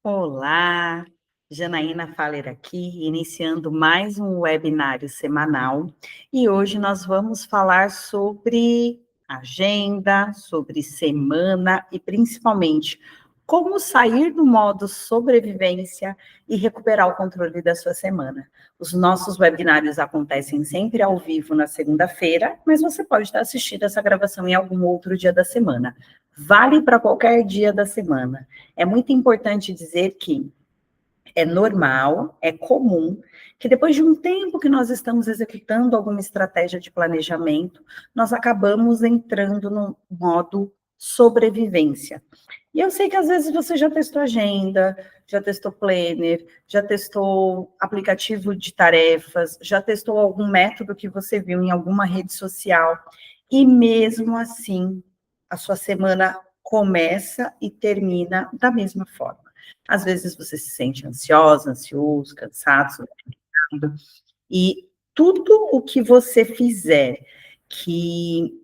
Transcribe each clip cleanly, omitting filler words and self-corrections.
Olá, Janaína Faller aqui, iniciando mais um webinário semanal. E hoje nós vamos falar sobre agenda, sobre semana e principalmente como sair do modo sobrevivência e recuperar o controle da sua semana. Os nossos webinários acontecem sempre ao vivo na segunda-feira, mas você pode estar assistindo essa gravação em algum outro dia da semana. Vale para qualquer dia da semana. É muito importante dizer que é normal, é comum, que depois de um tempo que nós estamos executando alguma estratégia de planejamento, nós acabamos entrando no modo sobrevivência. E eu sei que às vezes você já testou agenda, já testou planner, já testou aplicativo de tarefas, já testou algum método que você viu em alguma rede social, e mesmo assim, a sua semana começa e termina da mesma forma. Às vezes você se sente ansiosa, ansioso, cansado, sobrecarregado, e tudo o que você fizer que,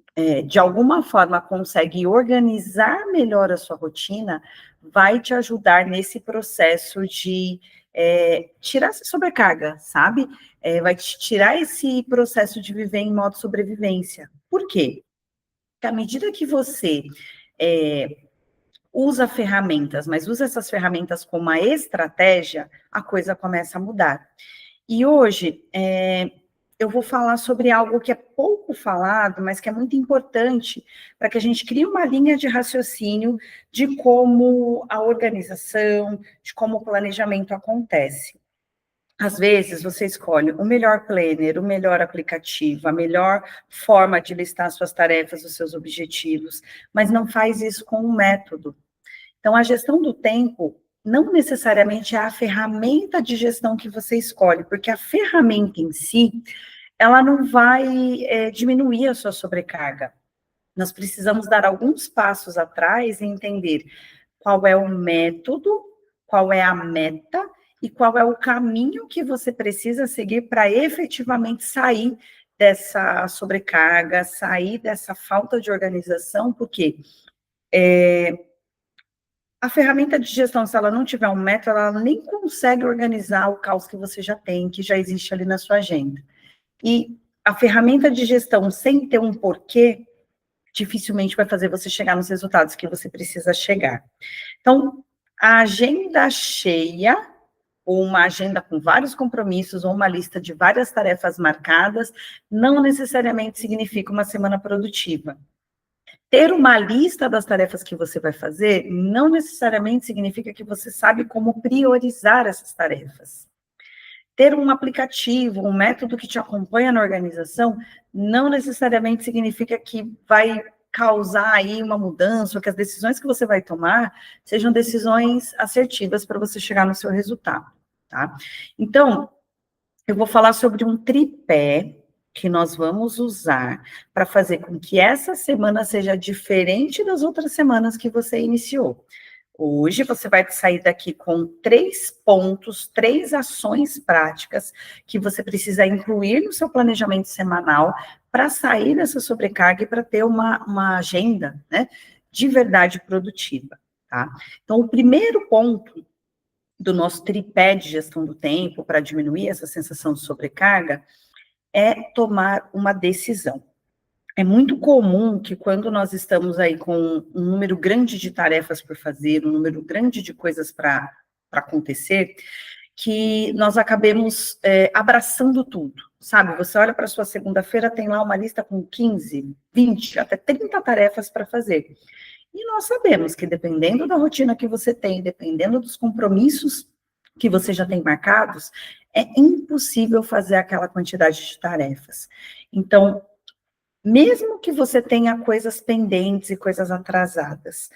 de alguma forma, consegue organizar melhor a sua rotina, vai te ajudar nesse processo de tirar essa sobrecarga, sabe? Vai te tirar esse processo de viver em modo sobrevivência. Por quê? Porque à medida que você usa ferramentas, mas usa essas ferramentas como uma estratégia, a coisa começa a mudar. E hoje, eu vou falar sobre algo que é pouco falado, mas que é muito importante para que a gente crie uma linha de raciocínio de como a organização, de como o planejamento acontece. Às vezes, você escolhe o melhor planner, o melhor aplicativo, a melhor forma de listar suas tarefas, os seus objetivos, mas não faz isso com um método. Então, a gestão do tempo não necessariamente é a ferramenta de gestão que você escolhe, porque a ferramenta em si, ela não vai diminuir a sua sobrecarga. Nós precisamos dar alguns passos atrás e entender qual é o método, qual é a meta e qual é o caminho que você precisa seguir para efetivamente sair dessa sobrecarga, sair dessa falta de organização, porque a ferramenta de gestão, se ela não tiver um método, ela nem consegue organizar o caos que você já tem, que já existe ali na sua agenda. E a ferramenta de gestão, sem ter um porquê, dificilmente vai fazer você chegar nos resultados que você precisa chegar. Então, a agenda cheia, ou uma agenda com vários compromissos, ou uma lista de várias tarefas marcadas, não necessariamente significa uma semana produtiva. Ter uma lista das tarefas que você vai fazer não necessariamente significa que você sabe como priorizar essas tarefas. Ter um aplicativo, um método que te acompanha na organização, não necessariamente significa que vai causar aí uma mudança, ou que as decisões que você vai tomar sejam decisões assertivas para você chegar no seu resultado, tá? Então, eu vou falar sobre um tripé que nós vamos usar para fazer com que essa semana seja diferente das outras semanas que você iniciou. Hoje você vai sair daqui com 3 pontos, 3 ações práticas que você precisa incluir no seu planejamento semanal para sair dessa sobrecarga e para ter uma agenda, né, de verdade produtiva, tá? Então, o primeiro ponto do nosso tripé de gestão do tempo para diminuir essa sensação de sobrecarga é tomar uma decisão. É muito comum que quando nós estamos aí com um número grande de tarefas por fazer, um número grande de coisas para acontecer, que nós acabemos abraçando tudo, sabe? Você olha para a sua segunda-feira, tem lá uma lista com 15, 20, até 30 tarefas para fazer. E nós sabemos que dependendo da rotina que você tem, dependendo dos compromissos que você já tem marcados, é impossível fazer aquela quantidade de tarefas. Então, mesmo que você tenha coisas pendentes e coisas atrasadas,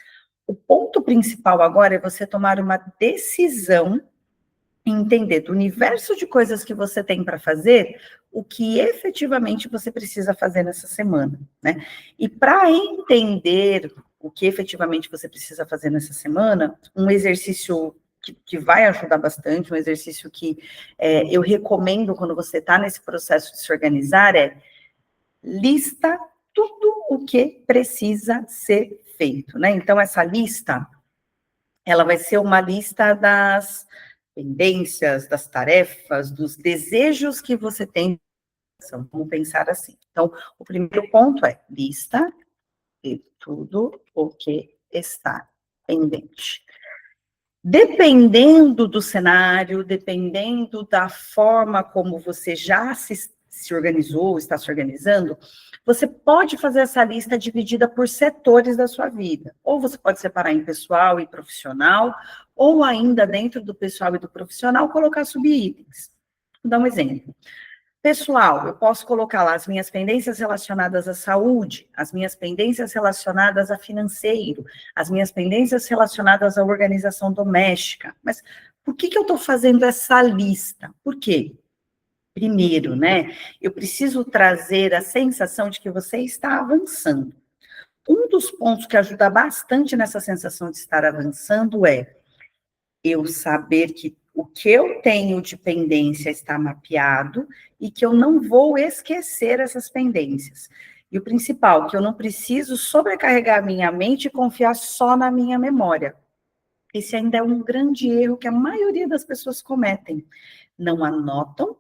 o ponto principal agora é você tomar uma decisão e entender do universo de coisas que você tem para fazer, o que efetivamente você precisa fazer nessa semana, né? E para entender o que efetivamente você precisa fazer nessa semana, um exercício que vai ajudar bastante, um exercício que eu recomendo quando você está nesse processo de se organizar é lista tudo o que precisa ser feito, né? Então, essa lista, ela vai ser uma lista das pendências, das tarefas, dos desejos que você tem. Vamos pensar assim. Então, o primeiro ponto é lista de tudo o que está pendente. Dependendo do cenário, dependendo da forma como você já se organizou, está se organizando, você pode fazer essa lista dividida por setores da sua vida. Ou você pode separar em pessoal e profissional, ou ainda dentro do pessoal e do profissional, colocar subitens. Vou dar um exemplo. Pessoal, eu posso colocar lá as minhas pendências relacionadas à saúde, as minhas pendências relacionadas a financeiro, as minhas pendências relacionadas à organização doméstica. Mas por que eu estou fazendo essa lista? Por quê? Primeiro, né, eu preciso trazer a sensação de que você está avançando. Um dos pontos que ajuda bastante nessa sensação de estar avançando é eu saber que o que eu tenho de pendência está mapeado e que eu não vou esquecer essas pendências. E o principal, que eu não preciso sobrecarregar a minha mente e confiar só na minha memória. Esse ainda é um grande erro que a maioria das pessoas cometem. Não anotam,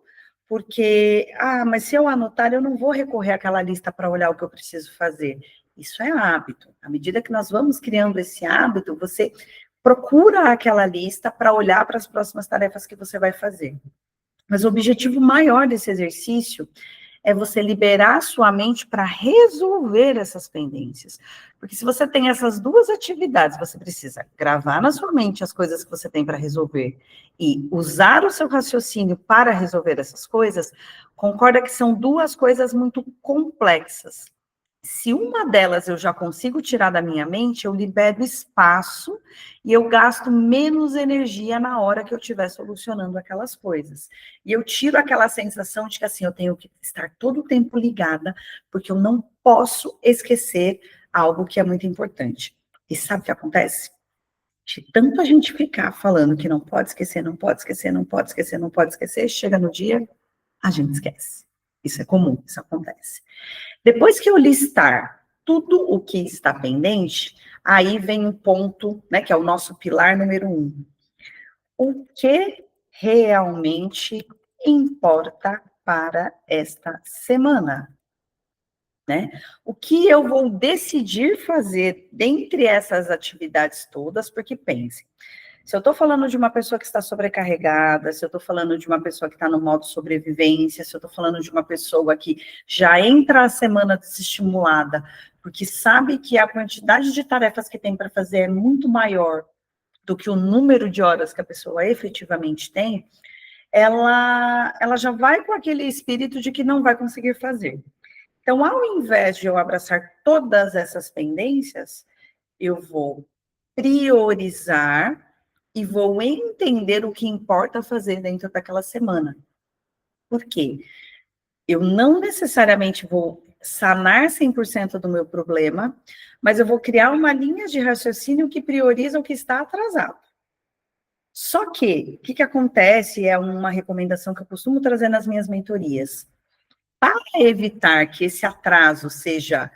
porque, mas se eu anotar, eu não vou recorrer àquela lista para olhar o que eu preciso fazer. Isso é hábito. À medida que nós vamos criando esse hábito, você procura aquela lista para olhar para as próximas tarefas que você vai fazer. Mas o objetivo maior desse exercício é você liberar a sua mente para resolver essas pendências. Porque se você tem essas duas atividades, você precisa gravar na sua mente as coisas que você tem para resolver e usar o seu raciocínio para resolver essas coisas, concorda que são duas coisas muito complexas. Se uma delas eu já consigo tirar da minha mente, eu libero espaço e eu gasto menos energia na hora que eu estiver solucionando aquelas coisas. E eu tiro aquela sensação de que, assim, eu tenho que estar todo o tempo ligada, porque eu não posso esquecer algo que é muito importante. E sabe o que acontece? De tanto a gente ficar falando que não pode esquecer, não pode esquecer, não pode esquecer, não pode esquecer, chega no dia, a gente esquece. Isso é comum, isso acontece. Depois que eu listar tudo o que está pendente, aí vem um ponto, né, que é o nosso pilar número 1. O que realmente importa para esta semana? Né? O que eu vou decidir fazer dentre essas atividades todas, porque pense, se eu estou falando de uma pessoa que está sobrecarregada, se eu estou falando de uma pessoa que está no modo sobrevivência, se eu estou falando de uma pessoa que já entra a semana desestimulada, porque sabe que a quantidade de tarefas que tem para fazer é muito maior do que o número de horas que a pessoa efetivamente tem, ela já vai com aquele espírito de que não vai conseguir fazer. Então, ao invés de eu abraçar todas essas pendências, eu vou priorizar e vou entender o que importa fazer dentro daquela semana. Por quê? Eu não necessariamente vou sanar 100% do meu problema, mas eu vou criar uma linha de raciocínio que prioriza o que está atrasado. Só que, o que acontece, é uma recomendação que eu costumo trazer nas minhas mentorias. Para evitar que esse atraso seja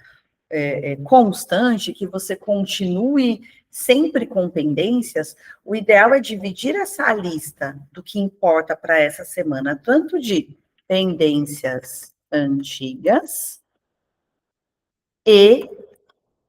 constante, que você continue sempre com pendências, o ideal é dividir essa lista do que importa para essa semana, tanto de pendências antigas e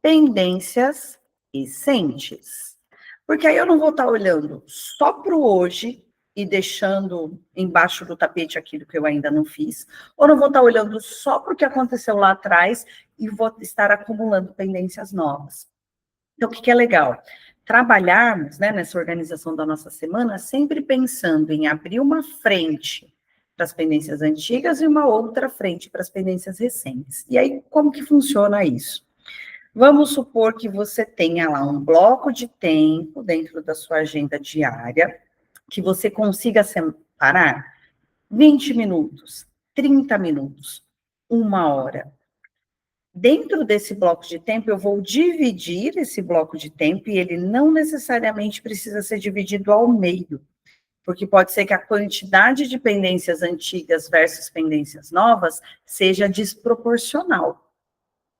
pendências recentes. Porque aí eu não vou estar olhando só para o hoje e deixando embaixo do tapete aquilo que eu ainda não fiz, ou não vou estar olhando só para o que aconteceu lá atrás e vou estar acumulando pendências novas. Então, o que é legal? Trabalharmos, né, nessa organização da nossa semana, sempre pensando em abrir uma frente para as pendências antigas e uma outra frente para as pendências recentes. E aí, como que funciona isso? Vamos supor que você tenha lá um bloco de tempo dentro da sua agenda diária, que você consiga separar 20 minutos, 30 minutos, 1 hora. Dentro desse bloco de tempo, eu vou dividir esse bloco de tempo e ele não necessariamente precisa ser dividido ao meio, porque pode ser que a quantidade de pendências antigas versus pendências novas seja desproporcional.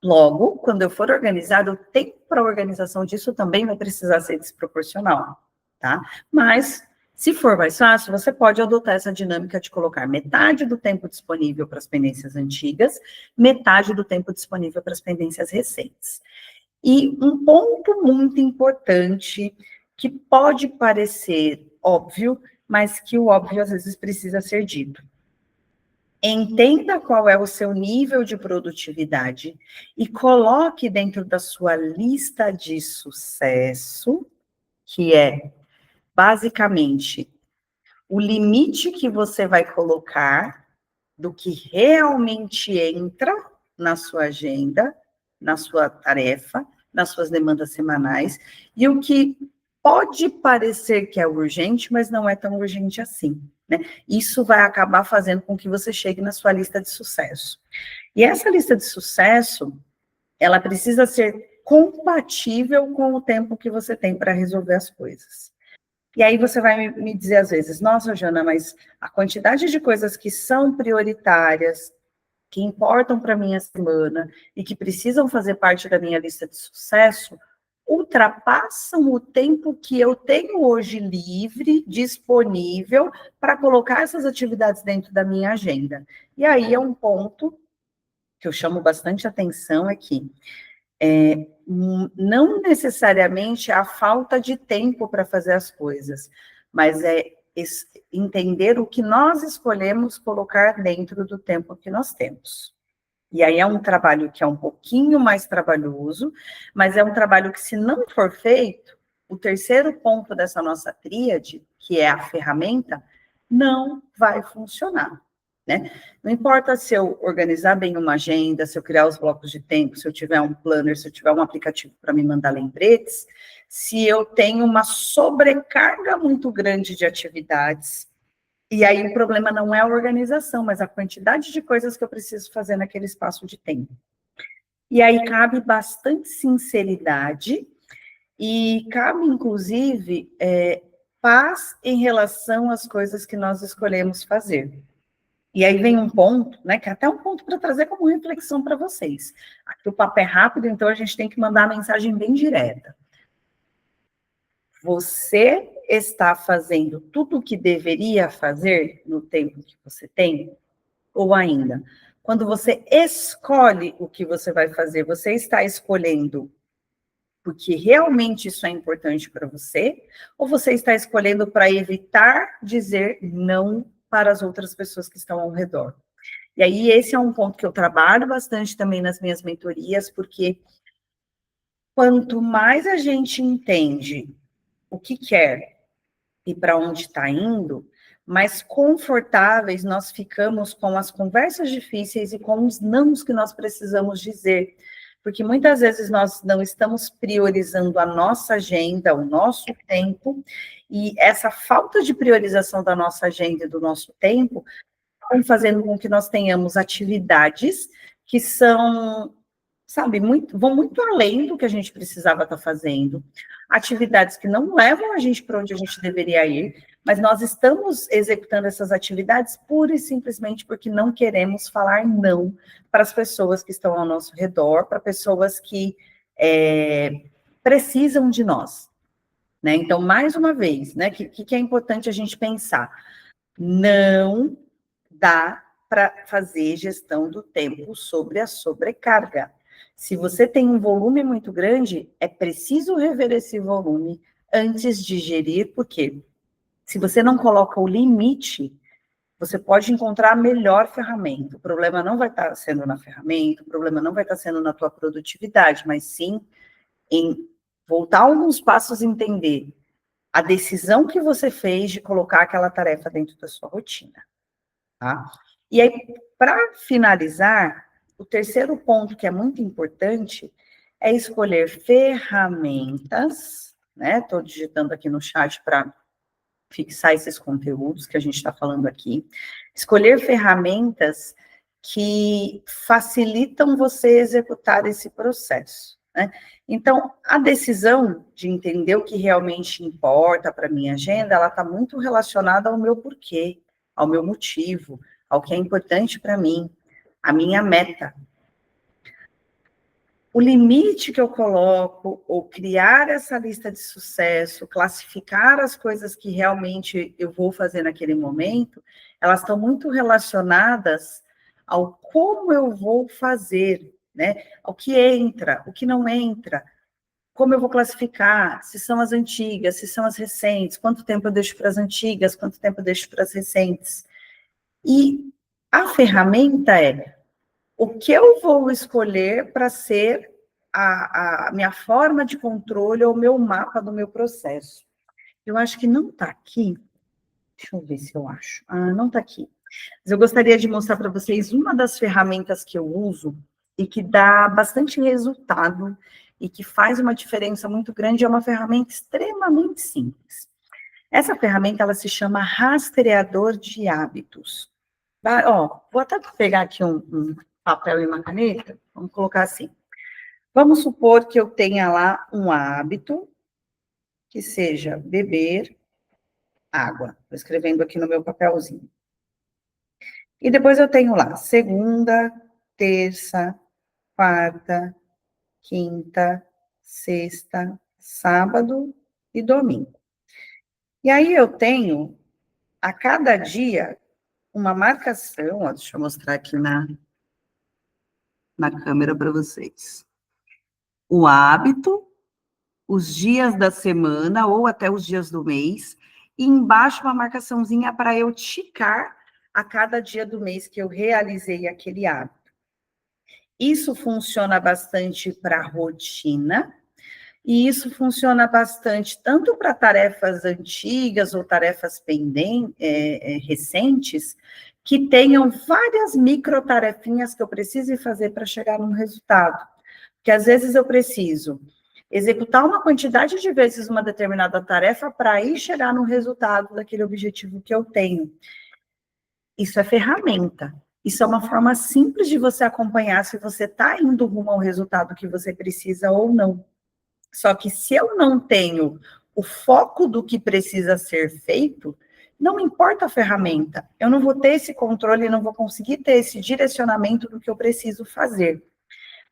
Logo, quando eu for organizado, o tempo para a organização disso também vai precisar ser desproporcional, tá? Mas, se for mais fácil, você pode adotar essa dinâmica de colocar metade do tempo disponível para as pendências antigas, metade do tempo disponível para as pendências recentes. E um ponto muito importante, que pode parecer óbvio, mas que o óbvio às vezes precisa ser dito. Entenda qual é o seu nível de produtividade e coloque dentro da sua lista de sucesso, que é basicamente o limite que você vai colocar do que realmente entra na sua agenda, na sua tarefa, nas suas demandas semanais, e o que pode parecer que é urgente, mas não é tão urgente assim, né? Isso vai acabar fazendo com que você chegue na sua lista de sucesso. E essa lista de sucesso, ela precisa ser compatível com o tempo que você tem para resolver as coisas. E aí você vai me dizer às vezes, nossa, Jana, mas a quantidade de coisas que são prioritárias, que importam para a minha semana e que precisam fazer parte da minha lista de sucesso, ultrapassam o tempo que eu tenho hoje livre, disponível, para colocar essas atividades dentro da minha agenda. E aí é um ponto que eu chamo bastante atenção, é que não necessariamente a falta de tempo para fazer as coisas, mas é entender o que nós escolhemos colocar dentro do tempo que nós temos. E aí é um trabalho que é um pouquinho mais trabalhoso, mas é um trabalho que, se não for feito, o terceiro ponto dessa nossa tríade, que é a ferramenta, não vai funcionar, né? Não importa se eu organizar bem uma agenda, se eu criar os blocos de tempo, se eu tiver um planner, se eu tiver um aplicativo para me mandar lembretes, se eu tenho uma sobrecarga muito grande de atividades. E aí o problema não é a organização, mas a quantidade de coisas que eu preciso fazer naquele espaço de tempo. E aí cabe bastante sinceridade e cabe, inclusive, paz em relação às coisas que nós escolhemos fazer. E aí vem um ponto, né, que é até um ponto para trazer como reflexão para vocês. Aqui o papo é rápido, então a gente tem que mandar a mensagem bem direta. Você está fazendo tudo o que deveria fazer no tempo que você tem? Ou ainda, quando você escolhe o que você vai fazer, você está escolhendo porque realmente isso é importante para você? Ou você está escolhendo para evitar dizer não para as outras pessoas que estão ao redor? E aí, esse é um ponto que eu trabalho bastante também nas minhas mentorias, porque quanto mais a gente entende o que quer e para onde está indo, mais confortáveis nós ficamos com as conversas difíceis e com os nãos que nós precisamos dizer. Porque muitas vezes nós não estamos priorizando a nossa agenda, o nosso tempo, e essa falta de priorização da nossa agenda e do nosso tempo estão fazendo com que nós tenhamos atividades que são, sabe, vão muito além do que a gente precisava estar fazendo, atividades que não levam a gente para onde a gente deveria ir, mas nós estamos executando essas atividades pura e simplesmente porque não queremos falar não para as pessoas que estão ao nosso redor, para pessoas que precisam de nós, né? Então, mais uma vez, né, que é importante a gente pensar? Não dá para fazer gestão do tempo sobre a sobrecarga. Se você tem um volume muito grande, é preciso rever esse volume antes de gerir, porque se você não coloca o limite, você pode encontrar a melhor ferramenta. O problema não vai estar sendo na ferramenta, o problema não vai estar sendo na tua produtividade, mas sim em voltar alguns passos e entender a decisão que você fez de colocar aquela tarefa dentro da sua rotina. Tá? E aí, para finalizar, o terceiro ponto que é muito importante é escolher ferramentas, né? Estou digitando aqui no chat para fixar esses conteúdos que a gente está falando aqui. Escolher ferramentas que facilitam você executar esse processo, né? Então, a decisão de entender o que realmente importa para a minha agenda, ela está muito relacionada ao meu porquê, ao meu motivo, ao que é importante para mim, a minha meta. o limite que eu coloco, ou criar essa lista de sucesso, classificar as coisas que realmente eu vou fazer naquele momento, elas estão muito relacionadas ao como eu vou fazer, né? Ao que entra, o que não entra, como eu vou classificar, se são as antigas, se são as recentes, quanto tempo eu deixo para as antigas, quanto tempo eu deixo para as recentes. E a ferramenta é o que eu vou escolher para ser a minha forma de controle ou o meu mapa do meu processo. Eu acho que não está aqui. Deixa eu ver se eu acho. Ah, não está aqui. Mas eu gostaria de mostrar para vocês uma das ferramentas que eu uso e que dá bastante resultado e que faz uma diferença muito grande. É uma ferramenta extremamente simples. Essa ferramenta, ela se chama rastreador de hábitos. Ó, vou até pegar aqui um papel e uma caneta, vamos colocar assim. Vamos supor que eu tenha lá um hábito que seja beber água. Estou escrevendo aqui no meu papelzinho. E depois eu tenho lá segunda, terça, quarta, quinta, sexta, sábado e domingo. E aí eu tenho, a cada dia, uma marcação, ó, deixa eu mostrar aqui na câmera para vocês. O hábito, os dias da semana ou até os dias do mês, e embaixo uma marcaçãozinha para eu ticar a cada dia do mês que eu realizei aquele hábito. Isso funciona bastante para rotina, e isso funciona bastante tanto para tarefas antigas ou tarefas recentes, que tenham várias micro tarefinhas que eu preciso fazer para chegar num resultado. Porque às vezes eu preciso executar uma quantidade de vezes uma determinada tarefa para aí chegar no resultado daquele objetivo que eu tenho. Isso é ferramenta. Isso é uma forma simples de você acompanhar se você está indo rumo ao resultado que você precisa ou não. Só que se eu não tenho o foco do que precisa ser feito, não importa a ferramenta, eu não vou ter esse controle, não vou conseguir ter esse direcionamento do que eu preciso fazer.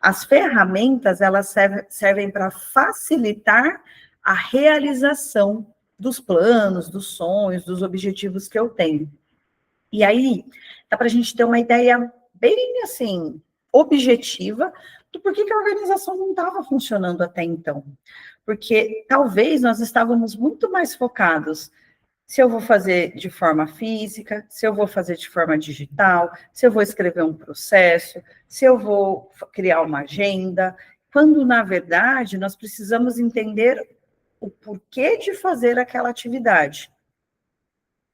As ferramentas, elas servem para facilitar a realização dos planos, dos sonhos, dos objetivos que eu tenho. E aí, dá para a gente ter uma ideia bem, assim, objetiva do porquê que a organização não estava funcionando até então. Porque talvez nós estávamos muito mais focados se eu vou fazer de forma física, se eu vou fazer de forma digital, se eu vou escrever um processo, se eu vou criar uma agenda, quando, na verdade, nós precisamos entender o porquê de fazer aquela atividade.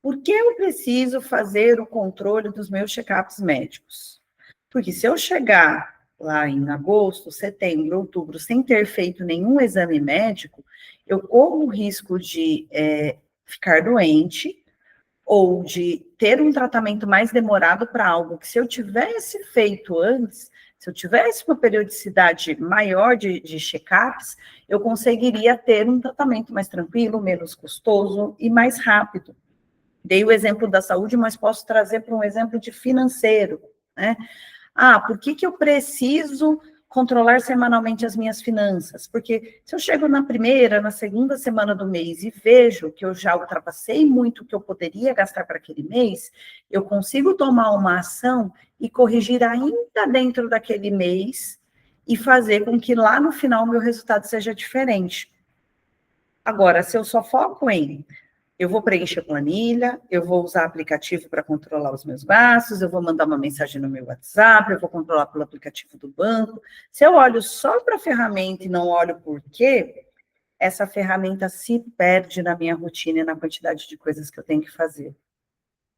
Por que eu preciso fazer o controle dos meus check-ups médicos? Porque se eu chegar lá em agosto, setembro, outubro, sem ter feito nenhum exame médico, eu corro o risco de ficar doente ou de ter um tratamento mais demorado para algo que, se eu tivesse feito antes, se eu tivesse uma periodicidade maior de check-ups, eu conseguiria ter um tratamento mais tranquilo, menos custoso e mais rápido. Dei o exemplo da saúde, mas posso trazer para um exemplo de financeiro, né? Ah, por que eu preciso controlar semanalmente as minhas finanças? Porque se eu chego na primeira, na segunda semana do mês e vejo que eu já ultrapassei muito o que eu poderia gastar para aquele mês, eu consigo tomar uma ação e corrigir ainda dentro daquele mês e fazer com que lá no final o meu resultado seja diferente. Agora, se eu só foco em eu vou preencher planilha, eu vou usar aplicativo para controlar os meus gastos, eu vou mandar uma mensagem no meu WhatsApp, eu vou controlar pelo aplicativo do banco. Se eu olho só para a ferramenta e não olho por quê, essa ferramenta se perde na minha rotina e na quantidade de coisas que eu tenho que fazer.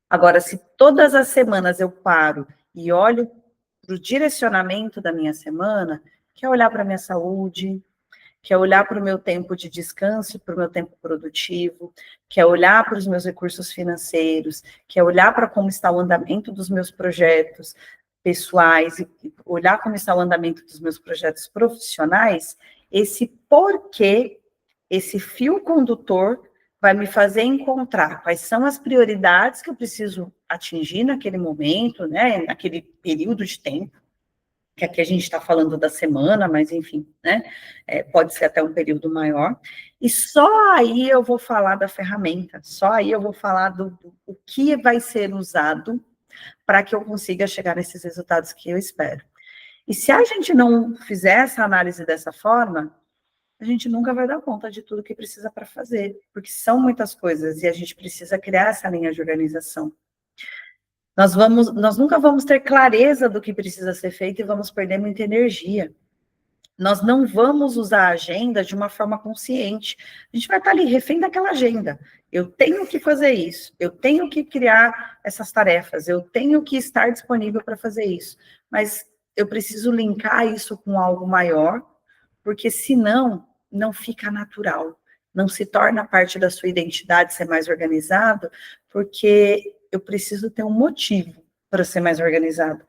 Agora, se todas as semanas eu paro e olho para o direcionamento da minha semana, que é olhar para a minha saúde, que é olhar para o meu tempo de descanso, para o meu tempo produtivo, que é olhar para os meus recursos financeiros, que é olhar para como está o andamento dos meus projetos pessoais, e olhar como está o andamento dos meus projetos profissionais, esse porquê, esse fio condutor vai me fazer encontrar quais são as prioridades que eu preciso atingir naquele momento, né, naquele período de tempo, que aqui a gente está falando da semana, mas enfim, né? Pode ser até um período maior. E só aí eu vou falar da ferramenta, só aí eu vou falar do que vai ser usado para que eu consiga chegar nesses resultados que eu espero. E se a gente não fizer essa análise dessa forma, a gente nunca vai dar conta de tudo que precisa para fazer, porque são muitas coisas e a gente precisa criar essa linha de organização. Nós nunca vamos ter clareza do que precisa ser feito e vamos perder muita energia. Nós não vamos usar a agenda de uma forma consciente. A gente vai estar ali refém daquela agenda. Eu tenho que fazer isso, eu tenho que criar essas tarefas, eu tenho que estar disponível para fazer isso. Mas eu preciso linkar isso com algo maior, porque senão não fica natural, não se torna parte da sua identidade ser mais organizado, porque eu preciso ter um motivo para ser mais organizado.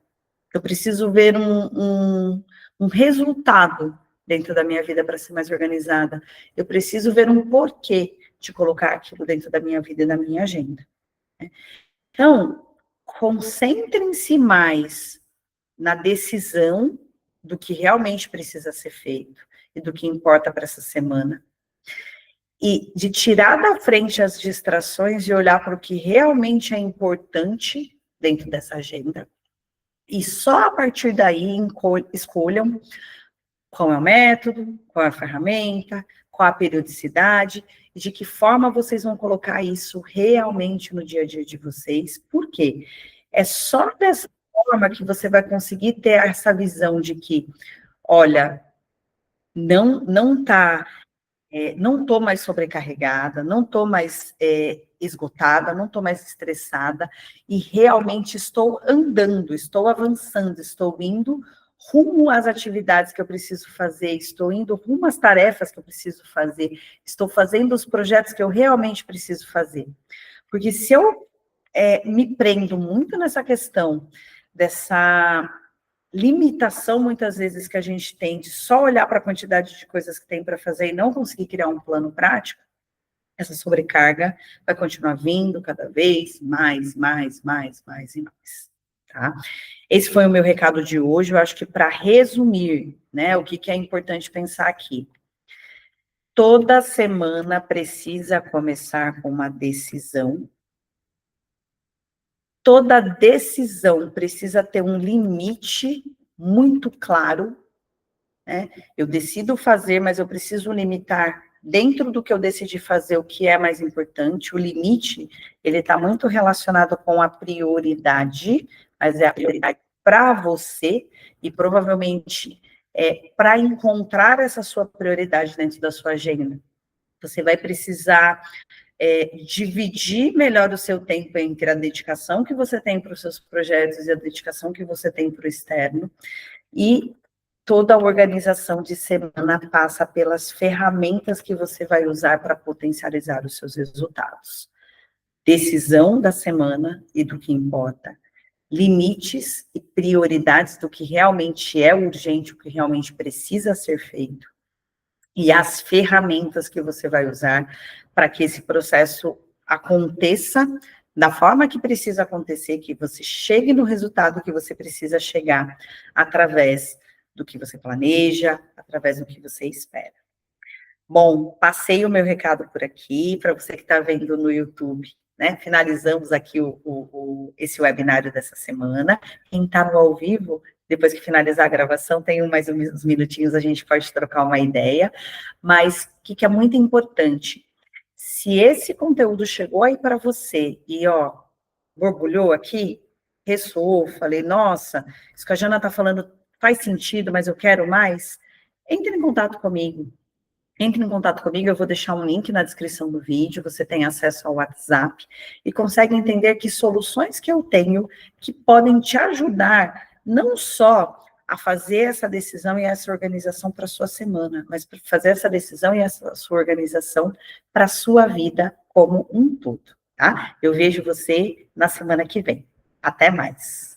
Eu preciso ver um resultado dentro da minha vida para ser mais organizada. Eu preciso ver um porquê de colocar aquilo dentro da minha vida e da minha agenda. Então, concentrem-se mais na decisão do que realmente precisa ser feito e do que importa para essa semana. E de tirar da frente as distrações e olhar para o que realmente é importante dentro dessa agenda. E só a partir daí escolham qual é o método, qual é a ferramenta, qual a periodicidade, e de que forma vocês vão colocar isso realmente no dia a dia de vocês. Por quê? É só dessa forma que você vai conseguir ter essa visão de que, olha, não estou mais sobrecarregada, não estou mais esgotada, não estou mais estressada, e realmente estou andando, estou avançando, estou indo rumo às atividades que eu preciso fazer, estou indo rumo às tarefas que eu preciso fazer, estou fazendo os projetos que eu realmente preciso fazer. Porque se eu me prendo muito nessa questão dessa limitação, muitas vezes, que a gente tem de só olhar para a quantidade de coisas que tem para fazer e não conseguir criar um plano prático, essa sobrecarga vai continuar vindo cada vez mais e mais, tá? Esse foi o meu recado de hoje. Eu acho que, para resumir, né, o que é importante pensar aqui. Toda semana precisa começar com uma decisão. Toda decisão precisa ter um limite muito claro, né? Eu decido fazer, mas eu preciso limitar dentro do que eu decidi fazer o que é mais importante. O limite, ele está muito relacionado com a prioridade, mas é a prioridade para você e provavelmente para encontrar essa sua prioridade dentro da sua agenda. Você vai precisar dividir melhor o seu tempo entre a dedicação que você tem para os seus projetos e a dedicação que você tem para o externo, e toda a organização de semana passa pelas ferramentas que você vai usar para potencializar os seus resultados. Decisão da semana e do que importa. Limites e prioridades do que realmente é urgente, o que realmente precisa ser feito. E as ferramentas que você vai usar para que esse processo aconteça da forma que precisa acontecer, que você chegue no resultado que você precisa chegar, através do que você planeja, através do que você espera. Bom, passei o meu recado por aqui, para você que está vendo no YouTube, né? Finalizamos aqui esse webinário dessa semana. Quem está no ao vivo, depois que finalizar a gravação, tem mais uns minutinhos, a gente pode trocar uma ideia, mas o que é muito importante, se esse conteúdo chegou aí para você e, borbulhou aqui, ressoou, falei, nossa, isso que a Jana está falando faz sentido, mas eu quero mais, entre em contato comigo. Entre em contato comigo, eu vou deixar um link na descrição do vídeo, você tem acesso ao WhatsApp e consegue entender que soluções que eu tenho que podem te ajudar, não só a fazer essa decisão e essa organização para a sua semana, mas para fazer essa decisão e essa sua organização para a sua vida como um todo, tá? Eu vejo você na semana que vem. Até mais.